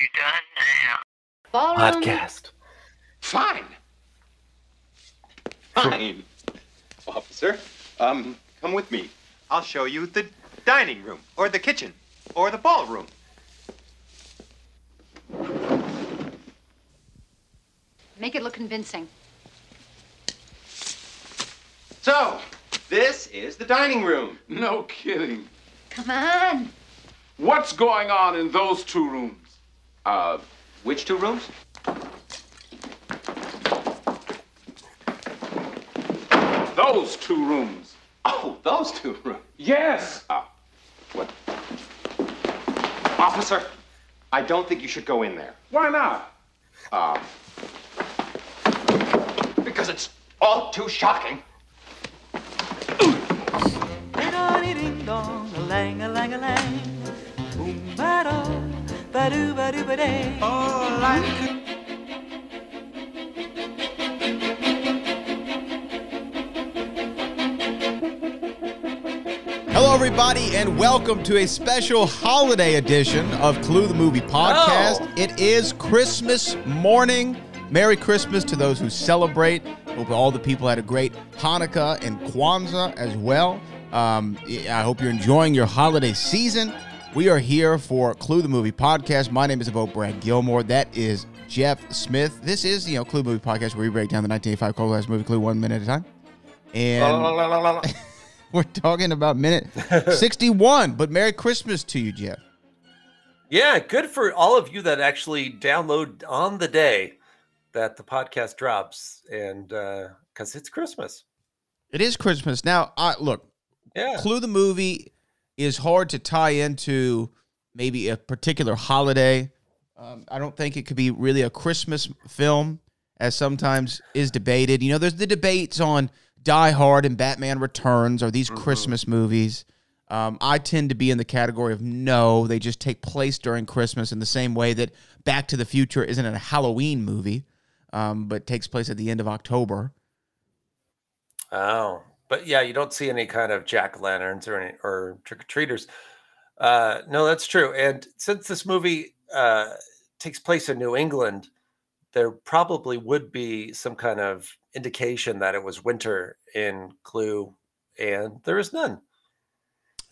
you done now? Ballroom. Podcast. Fine. Fine. Officer, come with me. I'll show you the dining room, or the kitchen, or the ballroom. Make it look convincing. So, this is the dining room. No kidding. Come on. What's going on in those two rooms? Which two rooms? Those two rooms. Oh, those two rooms. Yes. What? Officer, I don't think you should go in there. Why not? Because it's all too shocking. Hello, everybody, and welcome to a special holiday edition of Clue the Movie Podcast. Oh. It is Christmas morning. Merry Christmas to those who celebrate. Hope all the people had a great Hanukkah and Kwanzaa as well. I hope you're enjoying your holiday season. We are here for Clue the Movie Podcast. My name is Brad Gilmore. That is Jeff Smith. This is, Clue Movie Podcast, where we break down the 1985 cult classic movie Clue 1 minute at a time. And we're talking about minute 61. But Merry Christmas to you, Jeff. Yeah, good for all of you that actually download on the day that the podcast drops, and because it's Christmas. It is Christmas. Now, look, Yeah. Clue the Movie is hard to tie into maybe a particular holiday. I don't think it could be really a Christmas film, as sometimes is debated. There's the debates on Die Hard and Batman Returns. Are these Christmas movies? I tend to be in the category of no, they just take place during Christmas, in the same way that Back to the Future isn't a Halloween movie, but takes place at the end of October. Oh, but yeah, you don't see any kind of jack-o'-lanterns or trick-or-treaters. No, that's true. And since this movie takes place in New England, there probably would be some kind of indication that it was winter in Clue, and there is none.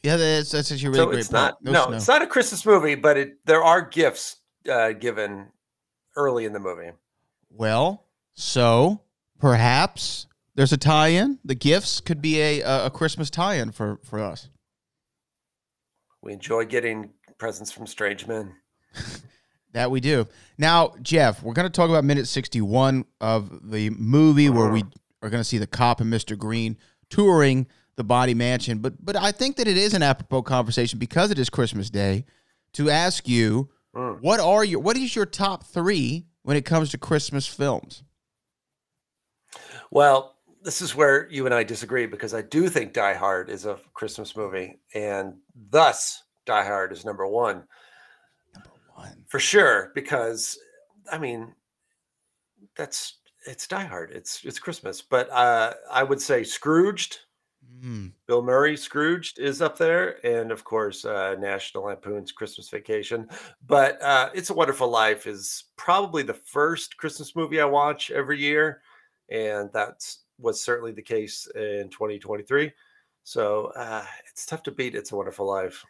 Yeah, that's actually a really So great it's point. not. No, it's not a Christmas movie, but there are gifts given early in the movie. Well, so perhaps there's a tie-in. The gifts could be a Christmas tie-in for us. We enjoy getting presents from strange men. That we do. Now, Jeff, we're going to talk about minute 61 of the movie where we are going to see the cop and Mr. Green touring the Body Mansion. But I think that it is an apropos conversation, because it is Christmas Day, to ask you, what is your top three when it comes to Christmas films? Well, this is where you and I disagree, because I do think Die Hard is a Christmas movie, and thus Die Hard is number one. For sure, because it's Die Hard. It's Christmas. But I would say Scrooged, Bill Murray, Scrooged is up there, and of course National Lampoon's Christmas Vacation. But It's a Wonderful Life is probably the first Christmas movie I watch every year, and that was certainly the case in 2023. So it's tough to beat It's a Wonderful Life.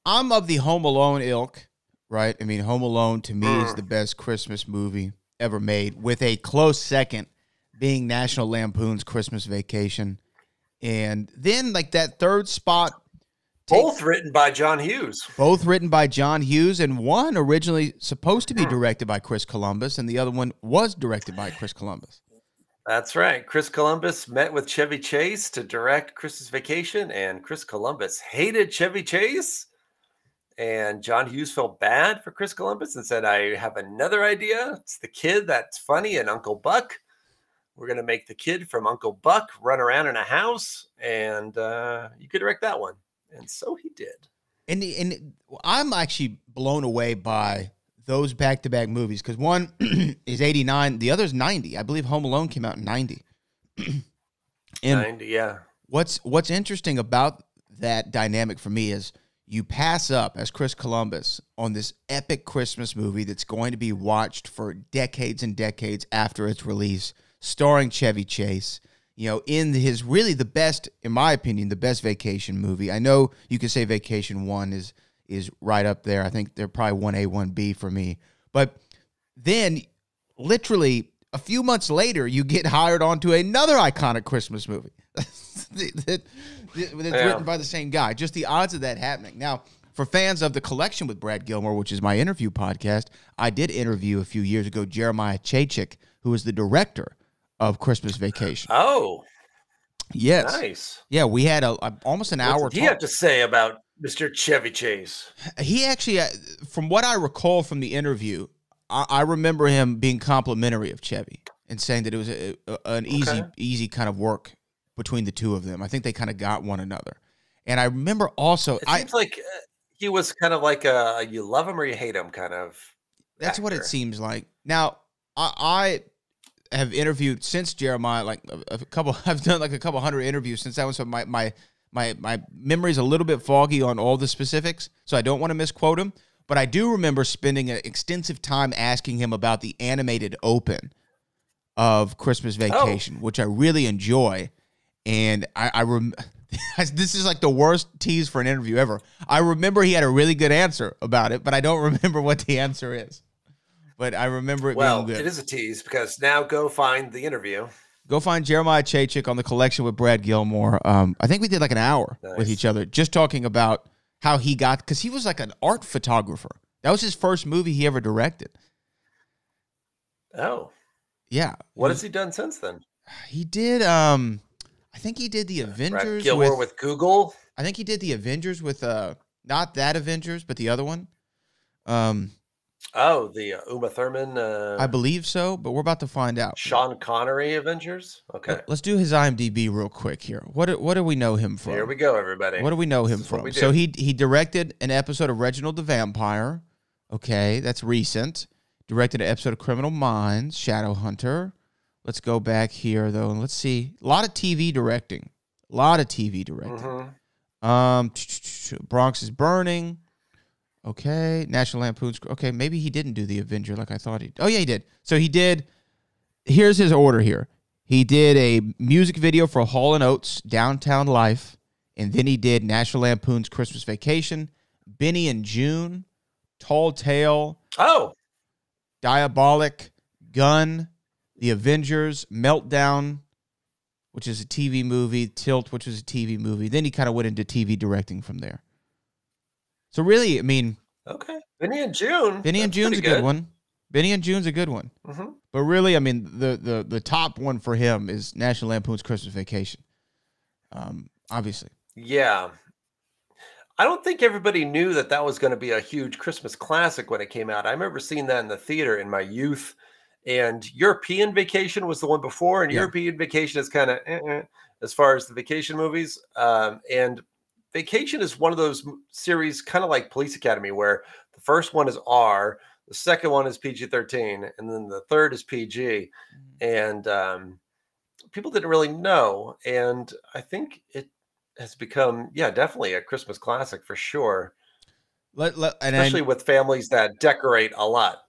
I'm of the Home Alone ilk, right? I mean, Home Alone to me is the best Christmas movie ever made, with a close second being National Lampoon's Christmas Vacation. And then, like, that third spot. Both written by John Hughes. Both written by John Hughes, and one originally supposed to be directed by Chris Columbus, and the other one was directed by Chris Columbus. That's right. Chris Columbus met with Chevy Chase to direct Christmas Vacation, and Chris Columbus hated Chevy Chase. And John Hughes felt bad for Chris Columbus and said, I have another idea. It's the kid that's funny and Uncle Buck. We're going to make the kid from Uncle Buck run around in a house, and you could direct that one. And so he did. And I'm actually blown away by those back-to-back movies, because one is 89, the other's 90. I believe Home Alone came out in 90. And 90, yeah. What's interesting about that dynamic for me is, you pass up as Chris Columbus on this epic Christmas movie that's going to be watched for decades and decades after its release, starring Chevy Chase, you know, in his really the best, in my opinion, the best vacation movie. I know you could say Vacation 1 is right up there. I think they're probably 1A, 1B for me. But then, literally, a few months later, you get hired onto another iconic Christmas movie that's written by the same guy. Just the odds of that happening. Now, for fans of The Collection with Brad Gilmore, which is my interview podcast, I did interview a few years ago Jeremiah Chachik, who is the director of Christmas Vacation. Oh, yes. Nice. Yeah, we had almost an hour What did he have to say about Mr. Chevy Chase? He actually, from what I recall from the interview, I remember him being complimentary of Chevy and saying that it was an easy kind of work between the two of them. I think they kind of got one another. And I remember also... It seems like he was kind of like a you love him or you hate him kind of That's actor. what it seems like. Now, I have interviewed since Jeremiah, like I've done like a couple hundred interviews since that one, so my memory's a little bit foggy on all the specifics, so I don't want to misquote him. But I do remember spending an extensive time asking him about the animated open of Christmas Vacation, which I really enjoy. And this is like the worst tease for an interview ever. I remember he had a really good answer about it, but I don't remember what the answer is. But I remember it being good. It is a tease because now go find the interview. Go find Jeremiah Chachik on The Collection with Brad Gilmore. I think we did like an hour with each other just talking about how he got, because he was like an art photographer. That was his first movie he ever directed. Oh. Yeah. What has he done since then? He did, I think he did the Avengers. Brad Gilmore with Google? I think he did the Avengers with, not that Avengers, but the other one. Oh, the Uma Thurman. I believe so, but we're about to find out. Sean Connery Avengers? Okay. Let's do his IMDb real quick here. What do we know him from? Here we go, everybody. What do we know him from? So he directed an episode of Reginald the Vampire. Okay, that's recent. Directed an episode of Criminal Minds, Shadowhunter. Let's go back here, though, and let's see. A lot of TV directing. Bronx is Burning. Okay, National Lampoon's. Okay, maybe he didn't do the Avenger like I thought he did. Oh, yeah, he did. So he did. Here's his order here. He did a music video for Hall & Oates, Downtown Life, and then he did National Lampoon's Christmas Vacation, Benny and June, Tall Tale, Diabolic, Gun, The Avengers, Meltdown, which is a TV movie, Tilt, which was a TV movie. Then he kind of went into TV directing from there. So really, I mean... Okay. Benny and June. Benny and June's a good one. Benny and June's a good one. Mm-hmm. But really, I mean, the top one for him is National Lampoon's Christmas Vacation. Obviously. Yeah. I don't think everybody knew that was going to be a huge Christmas classic when it came out. I remember seeing that in the theater in my youth. And European Vacation was the one before. And European Vacation is kind of as far as the vacation movies. And Vacation is one of those series, kind of like Police Academy, where the first one is R, the second one is PG-13, and then the third is PG. And people didn't really know. And I think it has become, definitely a Christmas classic for sure. Especially with families that decorate a lot.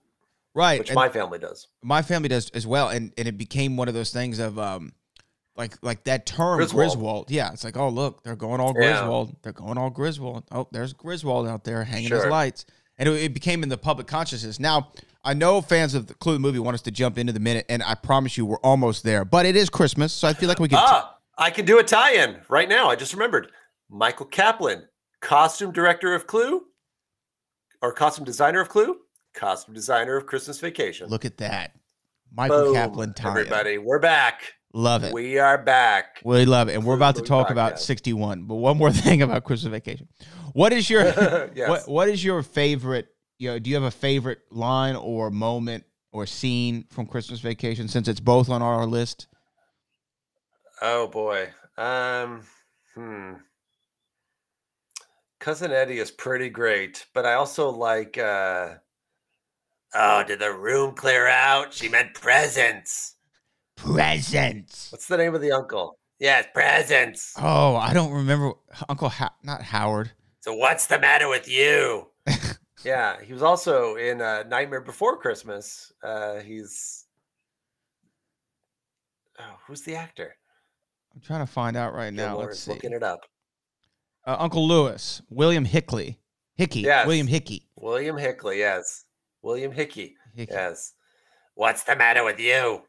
Right. Which my family does. My family does as well. And it became one of those things of... Like that term, Griswold. Yeah, it's like, oh, look, they're going all Griswold. They're going all Griswold. Oh, there's Griswold out there hanging his lights. And it became in the public consciousness. Now, I know fans of the Cluedo movie want us to jump into the minute, and I promise you we're almost there. But it is Christmas, so I feel like we can... I can do a tie-in right now. I just remembered. Michael Kaplan, costume director of Clue, or costume designer of Clue, costume designer of Christmas Vacation. Look at that. Michael Kaplan tie-in. Everybody, we're back. Love it. We are back. We love it. And we're about to talk about 61. But one more thing about Christmas Vacation. What is your what is your favorite, do you have a favorite line or moment or scene from Christmas Vacation since it's both on our list? Oh boy. Cousin Eddie is pretty great, but I also like did the room clear out? She meant presents. Presents. What's the name of the uncle? Yeah, it's Presents. Oh, I don't remember. Not Howard. It's So what's the matter with you? Yeah, he was also in Nightmare Before Christmas. Who's the actor? I'm trying to find out right now. Gilmore Let's is see. looking it up. Uncle Lewis, William Hickey. Yes. William Hickey. William Hickley, yes. William Hickey. Hickey. Yes. What's the matter with you,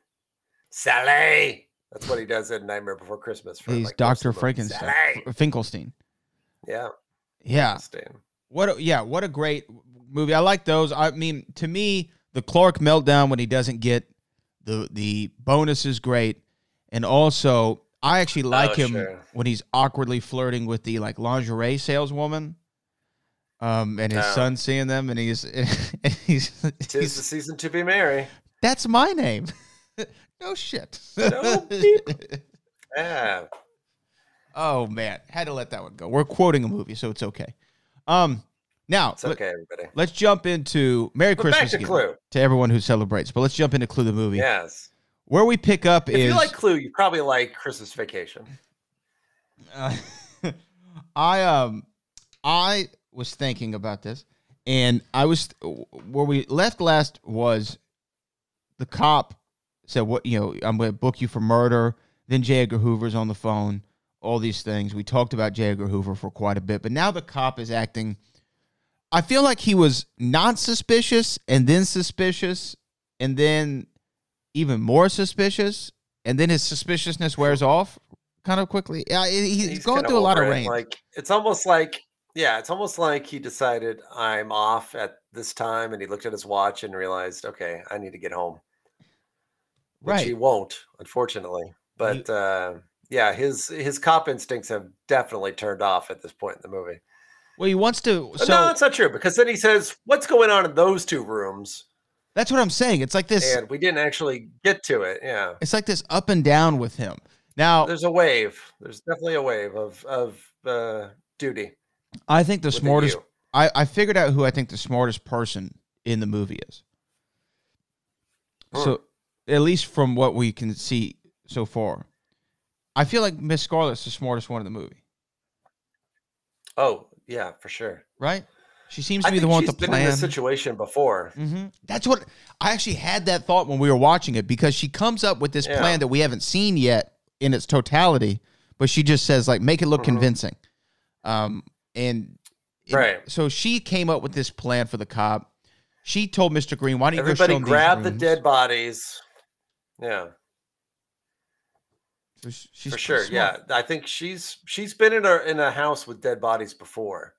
Sally? That's what he does in Nightmare Before Christmas. He's like Dr. most of the movies. Frankenstein. Sally. Finkelstein. Yeah. Yeah. Finkelstein. What a great movie. I like those. I mean, to me, the Clark meltdown when he doesn't get the bonus is great. And also, I actually like him when he's awkwardly flirting with the like lingerie saleswoman. And his son seeing them, and he's 'Tis the season to be merry. That's my name. No shit. No beep. Yeah. Oh man, had to let that one go. We're quoting a movie, so it's okay. Now It's okay, everybody. let's jump into Merry Christmas back to Clue. to everyone who celebrates. But let's jump into Clue the movie. Yes. Where we pick up If is you like Clue, you probably like Christmas Vacation. I was thinking about this, and where we left last was the cop said, "What I'm going to book you for murder." Then J. Edgar Hoover's on the phone. All these things. We talked about J. Edgar Hoover for quite a bit, but now the cop is acting. I feel like he was not suspicious, and then suspicious, and then even more suspicious, and then his suspiciousness wears off kind of quickly. He's going through a lot of range. Like it's almost like he decided I'm off at this time, and he looked at his watch and realized, okay, I need to get home. Which he won't, unfortunately. But yeah, his cop instincts have definitely turned off at this point in the movie. Well, he wants to. So, no, it's not true, because then he says, "What's going on in those two rooms?" That's what I'm saying. It's like this, and we didn't actually get to it. Yeah, it's like this up and down with him. Now, there's a wave. There's definitely a wave of duty. I think the smartest. I figured out who I think the smartest person in the movie is. So, at least from what we can see so far, I feel like Miss Scarlett's the smartest one in the movie. Oh yeah, for sure. Right? She seems to be the one with the plan. She's been in this situation before. Mm-hmm. That's what I actually had that thought when we were watching it, because she comes up with this plan that we haven't seen yet in its totality, but she just says like, make it look convincing. So she came up with this plan for the cop. She told Mr. Green, "Why don't you everybody go show grab these the rooms?" dead bodies? Yeah, So she's for sure. smart. Yeah, I think she's been in a house with dead bodies before.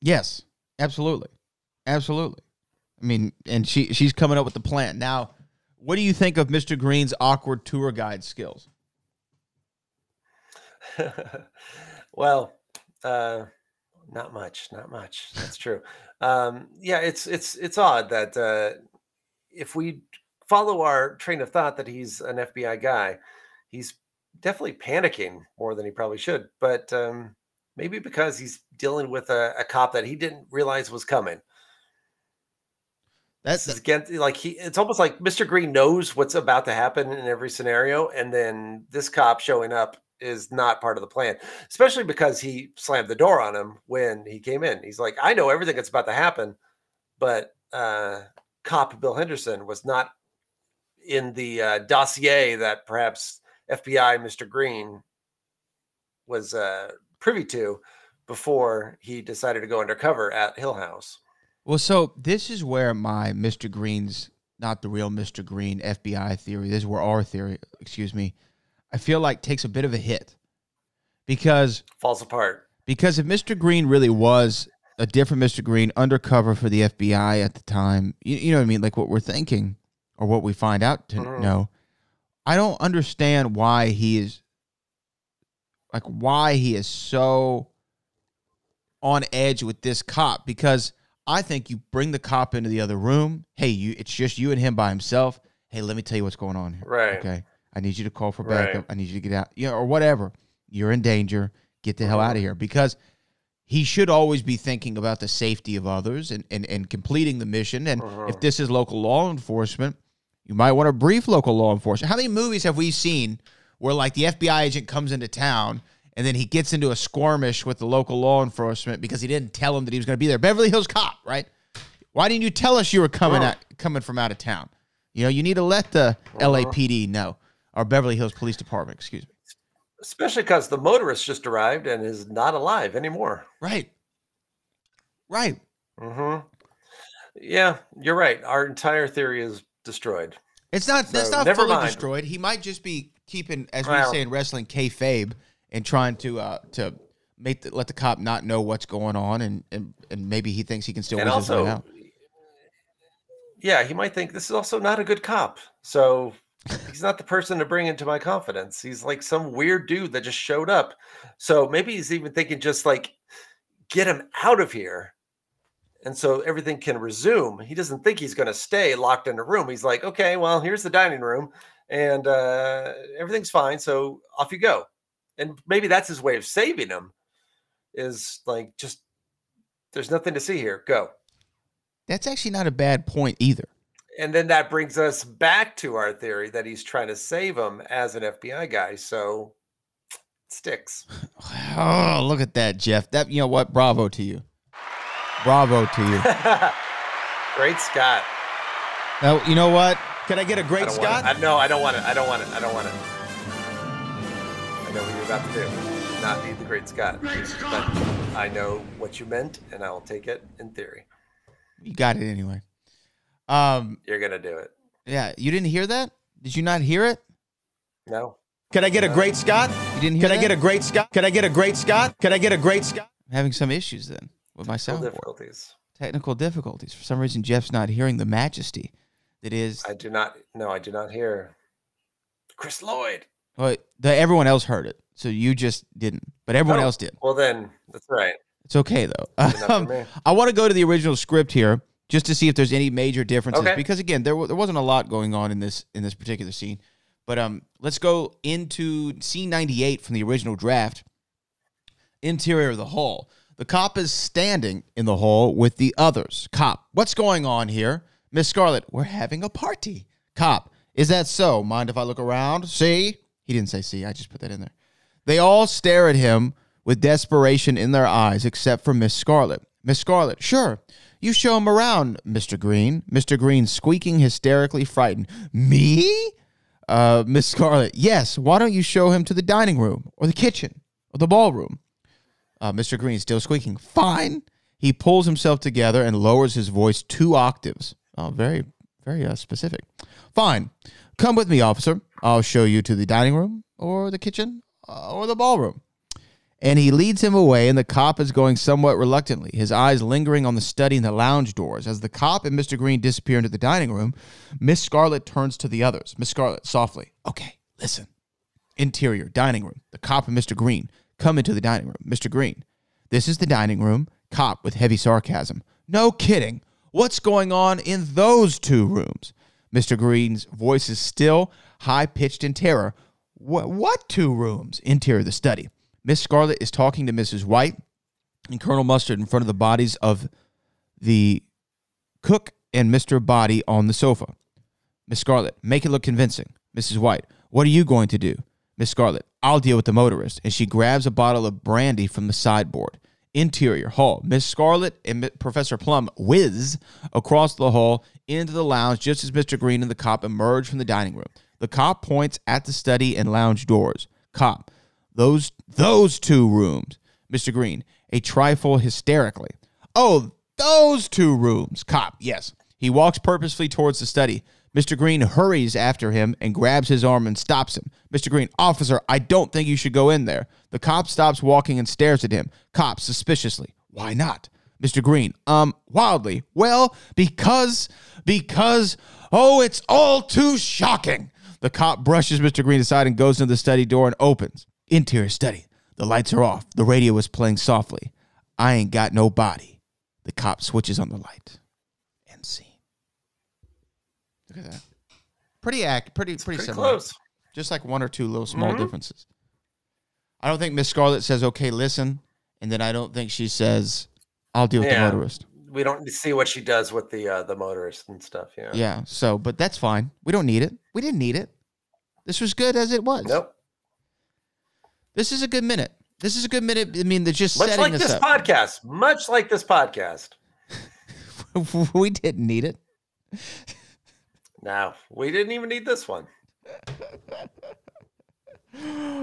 Yes, absolutely. Absolutely. I mean, and she's coming up with the plan. Now, what do you think of Mr. Green's awkward tour guide skills? Well, not much. That's true. Yeah, it's odd that if we follow our train of thought that he's an FBI guy, he's definitely panicking more than he probably should. But maybe because he's dealing with a cop that he didn't realize was coming. It's almost like Mr. Green knows what's about to happen in every scenario, and then this cop showing up is not part of the plan, especially because he slammed the door on him when he came in. He's like, I know everything that's about to happen, but cop Bill Henderson was not in the dossier that perhaps FBI Mr. Green was privy to before he decided to go undercover at Hill House. Well, so this is where my Mr. Green's not the real Mr. Green FBI theory. This is where our theory, I feel like takes a bit of a hit, because falls apart. Because if Mr. Green really was a different Mr. Green undercover for the FBI at the time, you know what I mean? Like what we're thinking or what we find out to know. I don't understand why he is so on edge with this cop, because I think you bring the cop into the other room. Hey, it's just you and him by himself. Hey, let me tell you what's going on here. Right. Okay. I need you to call for backup. I need you to get out, or whatever. You're in danger. Get the hell out of here. Because he should always be thinking about the safety of others and completing the mission. And if this is local law enforcement, you might want to brief local law enforcement. How many movies have we seen where like the FBI agent comes into town And then he gets into a skirmish with the local law enforcement because he didn't tell him that he was going to be there. Beverly Hills cop, right? Why didn't you tell us you were coming from out of town? You know, you need to let the LAPD know, or Beverly Hills Police Department, excuse me. Especially because the motorist just arrived and is not alive anymore. Right. Right. Mm-hmm. Yeah, you're right. Our entire theory is destroyed. It's not. So, that's not never fully mind. destroyed. He might just be keeping, as we say in wrestling, kayfabe, and trying to let the cop not know what's going on, and maybe he thinks he can still win his way out. Yeah, he might think this is also not a good cop. So he's not the person to bring into my confidence. He's like some weird dude that just showed up. So maybe he's even thinking just like, get him out of here. And so everything can resume. He doesn't think he's going to stay locked in a room. He's like, okay, well, here's the dining room and everything's fine. So off you go. And maybe that's his way of saving him, is like, just, there's nothing to see here. Go. That's actually not a bad point either. And then that brings us back to our theory that he's trying to save him as an FBI guy. So it sticks. Oh, look at that, Jeff. That, you know what? Bravo to you. Bravo to you. Great Scott. Now, you know what? Can I get a great Scott? No, I don't want it. I don't want it. I don't want it. I know what you're about to do. You do not need the Great Scott. Great Scott. But I know what you meant, and I will take it in theory. You got it anyway. You're going to do it. Yeah. You didn't hear that? Did you not hear it? No. Can I get a great Scott? You didn't hear that? Can I get a great Scott? Can I get a great Scott? Can I get a great Scott? I'm having some issues then with my soundboard. Technical difficulties. For some reason, Jeff's not hearing the majesty that is. I do not. No, I do not hear Chris Lloyd. Well, everyone else heard it, so you just didn't. But everyone else did. Well, then, that's right. It's okay, though. I want to go to the original script here just to see if there's any major differences. Okay. Because, again, there wasn't a lot going on in this particular scene. But let's go into scene 98 from the original draft. Interior of the hall. The cop is standing in the hall with the others. Cop, what's going on here? Miss Scarlett, we're having a party. Cop, is that so? Mind if I look around? See? He didn't say see. I just put that in there. They all stare at him with desperation in their eyes, except for Miss Scarlett. Miss Scarlett, sure. You show him around, Mr. Green. Mr. Green squeaking, hysterically frightened. Me? Miss Scarlett, yes. Why don't you show him to the dining room or the kitchen or the ballroom? Mr. Green still squeaking. Fine. He pulls himself together and lowers his voice 2 octaves. Very, very specific. Fine. Come with me, officer. I'll show you to the dining room or the kitchen or the ballroom. And he leads him away, and the cop is going somewhat reluctantly, his eyes lingering on the study and the lounge doors. As the cop and Mr. Green disappear into the dining room, Miss Scarlett turns to the others. Miss Scarlett, softly. Okay, listen. Interior, dining room. The cop and Mr. Green come into the dining room. Mr. Green, this is the dining room. Cop with heavy sarcasm. No kidding. What's going on in those 2 rooms? Mr. Green's voice is still high-pitched in terror. What 2 rooms? Interior, the study. Miss Scarlett is talking to Mrs. White and Colonel Mustard in front of the bodies of the cook and Mr. Body on the sofa. Miss Scarlett, make it look convincing. Mrs. White, what are you going to do? Miss Scarlett, I'll deal with the motorist. And she grabs a bottle of brandy from the sideboard. Interior, hall. Miss Scarlett and Professor Plum whiz across the hall into the lounge just as Mr. Green and the cop emerge from the dining room. The cop points at the study and lounge doors. Cop, those 2 rooms. Mr. Green, a trifle hysterically. Oh, those 2 rooms. Cop, yes. He walks purposefully towards the study. Mr. Green hurries after him and grabs his arm and stops him. Mr. Green, officer, I don't think you should go in there. The cop stops walking and stares at him. Cop, suspiciously. Why not? Mr. Green, wildly. Well, because, oh, it's all too shocking. The cop brushes Mr. Green aside and goes into the study door and opens. Interior study. The lights are off. The radio is playing softly. I ain't got no body. The cop switches on the light. End scene. Look at that. Pretty similar. Close. Just like 1 or 2 little small differences. I don't think Miss Scarlett says, okay, listen. And then I don't think she says, I'll deal with the motorist. We don't see what she does with the motorist and stuff. Yeah. Yeah. So, but that's fine. We don't need it. We didn't need it. This was good as it was. Nope. This is a good minute. This is a good minute. I mean, they're just Much setting like us this up. podcast. Much like this podcast. We didn't need it. No, we didn't even need this one.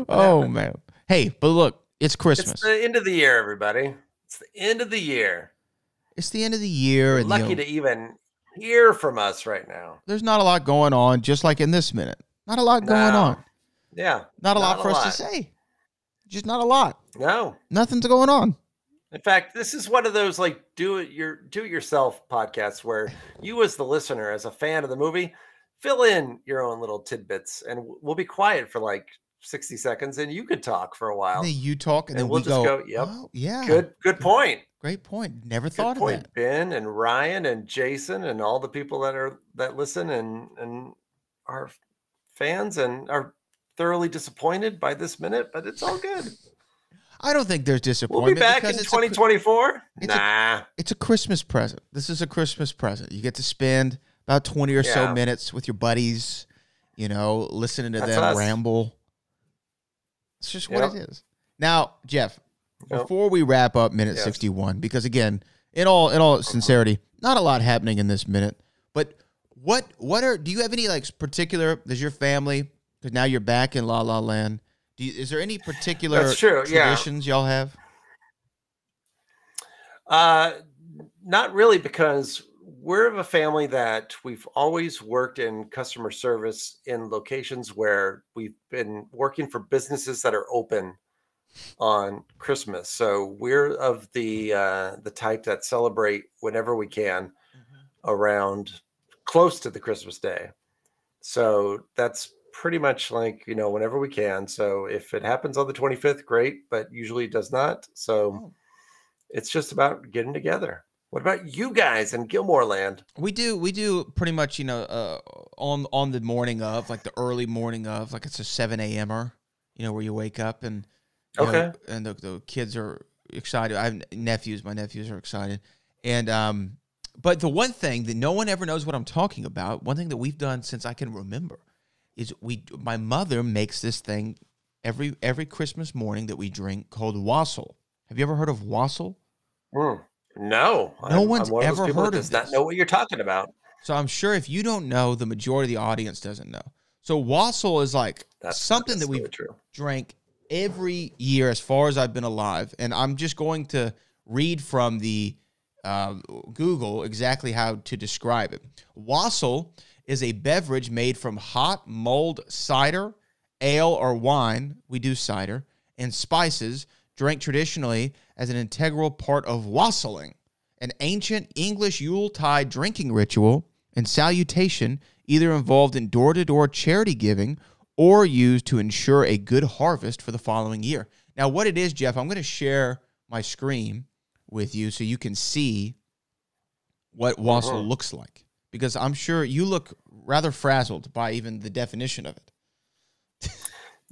Oh, man. Hey, but look, it's Christmas. It's the end of the year, everybody. It's the end of the year. It's the end of the year. You're And lucky to even hear from us right now. there's not a lot going on, just like in this minute. Not a lot going on. Yeah. Not a lot for us to say. Just not a lot. No. Nothing's going on. In fact, this is one of those like do it yourself podcasts where you as the listener, as a fan of the movie, fill in your own little tidbits, and we'll be quiet for like 60 seconds and you could talk for a while. And then you talk, and then we'll we just go, yep. Oh, yeah. Good point. Great point. Never thought Good point. of that. Ben and Ryan and Jason and all the people that listen and are fans and are thoroughly disappointed by this minute, but it's all good. I don't think there's We'll disappointment. be back in because 2024. It's a Christmas present. This is a Christmas present. You get to spend about 20 or so minutes with your buddies, listening to them ramble. It's just what it is. Now, Jeff, before we wrap up minute 61, because again, in all sincerity, not a lot happening in this minute, but do you have any particular, does your family, because now you're back in La La Land, is there any particular traditions y'all have? Not really, because we're of a family that we've always worked in customer service in locations where we've been working for businesses that are open on Christmas. So we're of the type that celebrate whenever we can around close to the Christmas day. So that's pretty much whenever we can. So if it happens on the 25th, great, but usually it does not. So it's just about getting together. What about you guys in Gilmore Land? We do pretty much, on the morning of, the early morning of, it's a 7 a.m.er, where you wake up and and the kids are excited. I have nephews. My nephews are excited. And but the one thing that no one ever knows what I'm talking about, one thing that we've done since I can remember, is my mother makes this thing every Christmas morning that we drink called wassail. Have you ever heard of wassail? No. No one's ever heard of this. Does not know what you're talking about. So I'm sure if you don't know, the majority of the audience doesn't know. So wassail is something that we've drank every year as far as I've been alive. And I'm just going to read from the Google exactly how to describe it. Wassail is a beverage made from hot mulled cider, ale, or wine, we do cider, and spices, drank traditionally as an integral part of wassailing, an ancient English Yuletide drinking ritual and salutation either involved in door-to-door charity giving or used to ensure a good harvest for the following year. Now, what it is, Jeff, I'm going to share my screen with you so you can see what wassail looks like, because I'm sure you look rather frazzled by even the definition of it.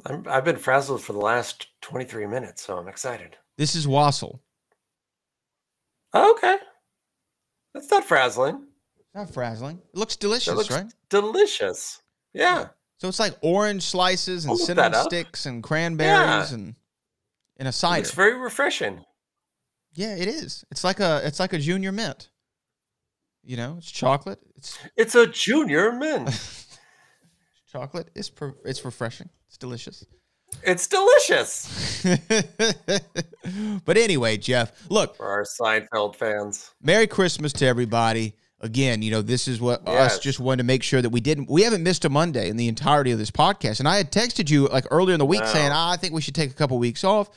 I've been frazzled for the last 23 minutes, so I'm excited. This is wassail. Okay. That's not frazzling. Not frazzling. It looks delicious, right? Delicious. Yeah. So it's like orange slices and cinnamon sticks and cranberries and a cider. It's very refreshing. Yeah, it is. It's like a junior mint. It's chocolate. It's a junior mint. Chocolate. It's refreshing. It's delicious. It's delicious. But anyway, Jeff, look. For our Seinfeld fans. Merry Christmas to everybody. Again, this is what us just wanted to make sure that we haven't missed a Monday in the entirety of this podcast. And I had texted you earlier in the week saying, I think we should take a couple weeks off.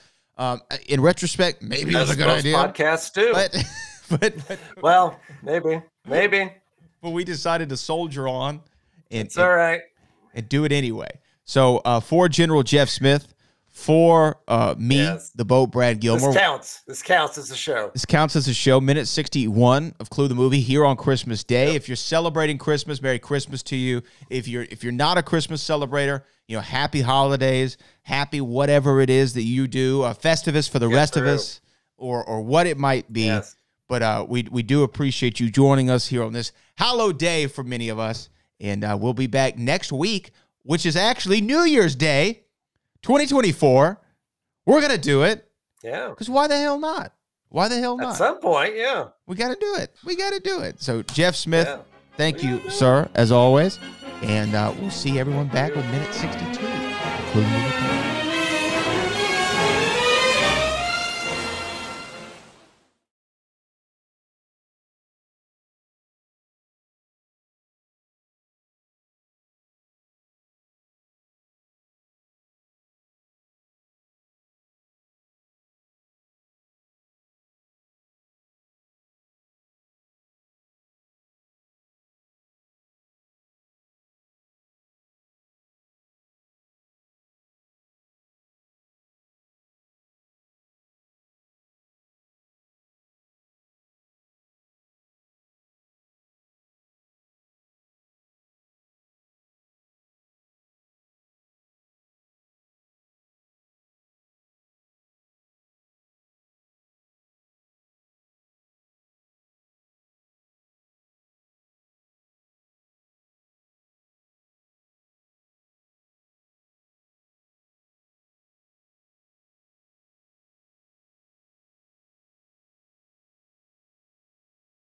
In retrespect, maybe it was a good idea. Podcasts too. But well, maybe. But we decided to soldier on. It's all right. And do it anyway. So for General Jeff Smith, for me, the boat, Brad Gilmore. This counts as a show. This counts as a show. Minute 61 of Clue the Movie here on Christmas Day. Yep. If you're celebrating Christmas, Merry Christmas to you. If you're not a Christmas celebrator, happy holidays, happy whatever it is that you do, a Festivus for the rest of us, or what it might be. Yes. But we do appreciate you joining us here on this hallowed day for many of us. And we'll be back next week, which is actually New Year's Day, 2024. We're going to do it. Yeah. Because why the hell not? Why the hell not? At some point, yeah. We got to do it. We got to do it. So, Jeff Smith, thank you, sir, as always. And we'll see everyone back with minute 62.